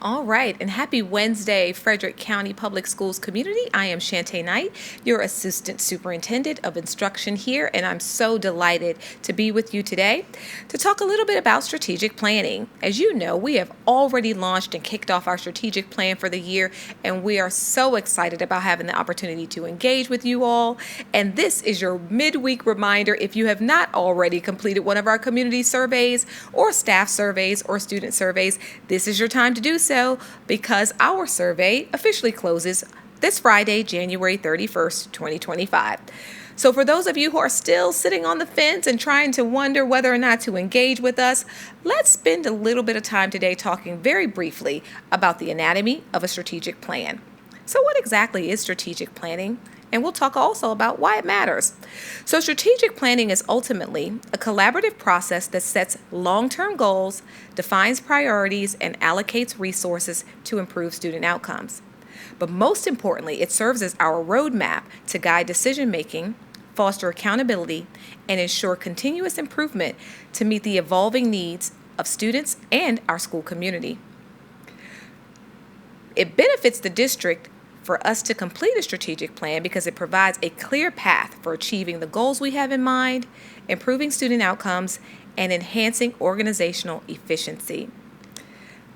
All right, and happy Wednesday, Frederick County Public Schools community. I am Shanté Knight, your Assistant Superintendent of Instruction here, and I'm so delighted to be with you today to talk a little bit about strategic planning. As you know, we have already launched and kicked off our strategic plan for the year, and we are so excited about having the opportunity to engage with you all. And this is your midweek reminder if you have not already completed one of our community surveys or staff surveys or student surveys, this is your time to do so because our survey officially closes this Friday, January 31st, 2025. So for those of you who are still sitting on the fence and trying to wonder whether or not to engage with us, let's spend a little bit of time today talking very briefly about the anatomy of a strategic plan. So what exactly is strategic planning? And we'll talk also about why it matters. So strategic planning is ultimately a collaborative process that sets long-term goals, defines priorities, and allocates resources to improve student outcomes. But most importantly, it serves as our roadmap to guide decision-making, foster accountability, and ensure continuous improvement to meet the evolving needs of students and our school community. It benefits the district for us to complete a strategic plan because it provides a clear path for achieving the goals we have in mind, improving student outcomes, and enhancing organizational efficiency.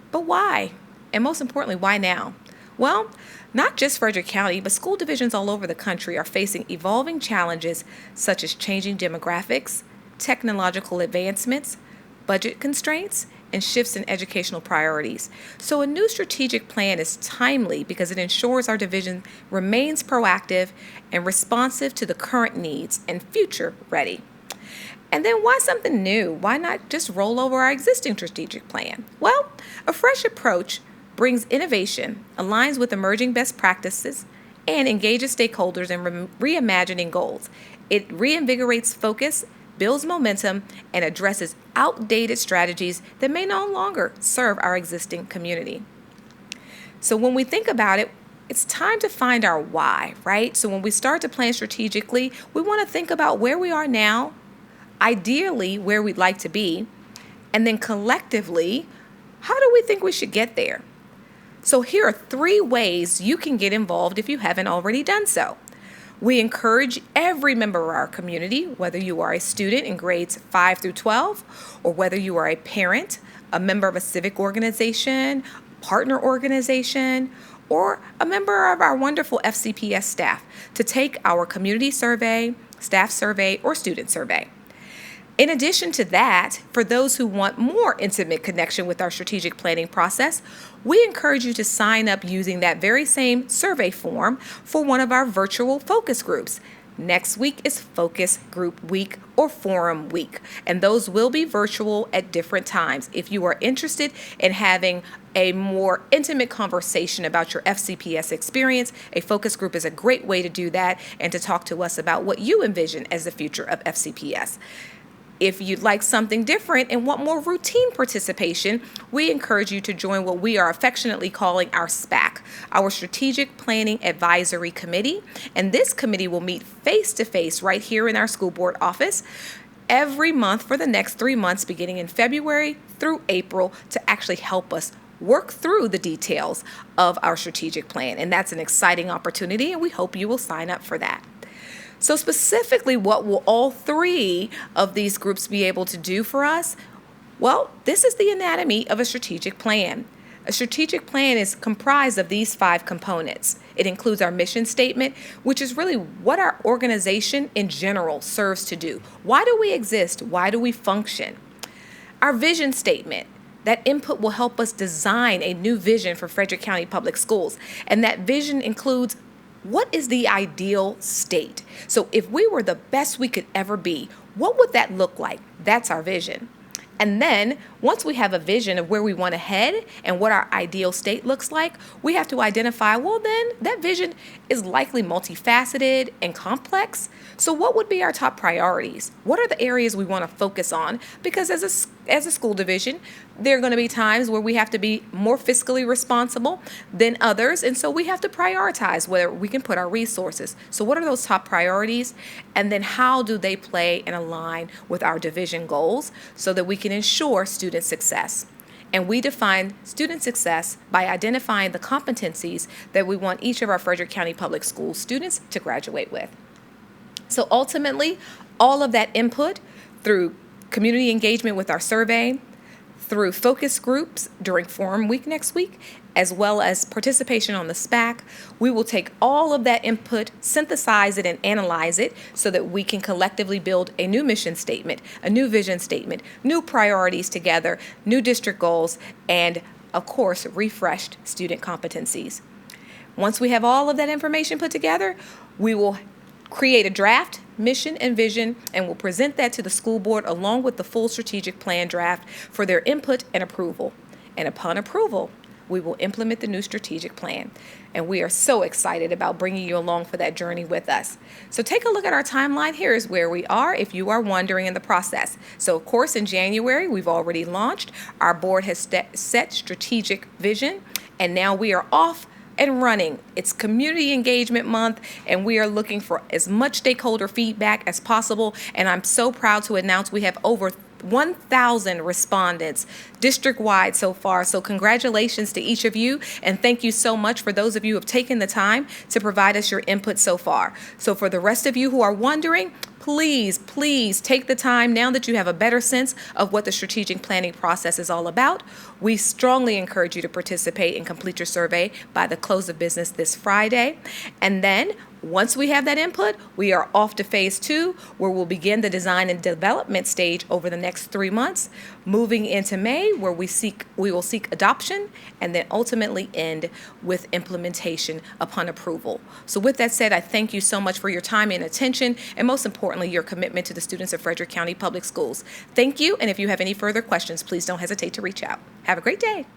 But why? And most importantly, why now? Well, not just Frederick County, but school divisions all over the country are facing evolving challenges such as changing demographics, technological advancements, budget constraints, and shifts in educational priorities. So a new strategic plan is timely because it ensures our division remains proactive and responsive to the current needs and future ready. And then why something new? Why not just roll over our existing strategic plan? Well, a fresh approach brings innovation, aligns with emerging best practices, and engages stakeholders in reimagining goals. It reinvigorates focus, builds momentum, and addresses outdated strategies that may no longer serve our existing community. So when we think about it, it's time to find our why, right? So when we start to plan strategically, we want to think about where we are now, ideally where we'd like to be, and then collectively, how do we think we should get there? So here are 3 ways you can get involved if you haven't already done so. We encourage every member of our community, whether you are a student in grades 5 through 12, or whether you are a parent, a member of a civic organization, partner organization, or a member of our wonderful FCPS staff, to take our community survey, staff survey, or student survey. In addition to that, for those who want more intimate connection with our strategic planning process, we encourage you to sign up using that very same survey form for one of our virtual focus groups. Next week is Focus Group Week or Forum Week, and those will be virtual at different times. If you are interested in having a more intimate conversation about your FCPS experience, a focus group is a great way to do that and to talk to us about what you envision as the future of FCPS. If you'd like something different and want more routine participation, we encourage you to join what we are affectionately calling our SPAC, our Strategic Planning Advisory Committee. And this committee will meet face-to-face right here in our school board office every month for the next 3 months, beginning in February through April, to actually help us work through the details of our strategic plan. And that's an exciting opportunity, and we hope you will sign up for that. So specifically, what will all 3 of these groups be able to do for us? Well, this is the anatomy of a strategic plan. A strategic plan is comprised of these 5 components. It includes our mission statement, which is really what our organization in general serves to do. Why do we exist? Why do we function? Our vision statement. That input will help us design a new vision for Frederick County Public Schools. And that vision includes what is the ideal state? So if we were the best we could ever be, what would that look like? That's our vision. And then once we have a vision of where we want to head and what our ideal state looks like, we have to identify, well, then that vision is likely multifaceted and complex. So what would be our top priorities? What are the areas we want to focus on? Because as a school division, there are going to be times where we have to be more fiscally responsible than others. And so we have to prioritize where we can put our resources. So what are those top priorities? And then how do they play and align with our division goals so that we can ensure student success? And we define student success by identifying the competencies that we want each of our Frederick County Public Schools students to graduate with. So ultimately, all of that input through community engagement with our survey, through focus groups during Forum Week next week, as well as participation on the SPAC, we will take all of that input, synthesize it, and analyze it so that we can collectively build a new mission statement, a new vision statement, new priorities together, new district goals, and of course, refreshed student competencies. Once we have all of that information put together, we will create a draft mission and vision, and we'll present that to the school board along with the full strategic plan draft for their input and approval. And upon approval, we will implement the new strategic plan. And we are so excited about bringing you along for that journey with us. So take a look at our timeline. Here is where we are if you are wondering in the process. So of course, in January, we've already launched. Our board has set strategic vision, and now we are off and running. It's Community Engagement Month, and we are looking for as much stakeholder feedback as possible. And I'm so proud to announce we have over 1,000 respondents district-wide so far. So congratulations to each of you, and thank you so much for those of you who have taken the time to provide us your input so far. So for the rest of you who are wondering, please take the time now that you have a better sense of what the strategic planning process is all about. We strongly encourage you to participate and complete your survey by the close of business this Friday. And then once we have that input, we are off to phase 2, where we'll begin the design and development stage over the next 3 months, moving into May, where we will seek adoption, and then ultimately end with implementation upon approval. So with that said, I thank you so much for your time and attention, and most importantly, your commitment to the students of Frederick County Public Schools. Thank you, and if you have any further questions, please don't hesitate to reach out. Have a great day.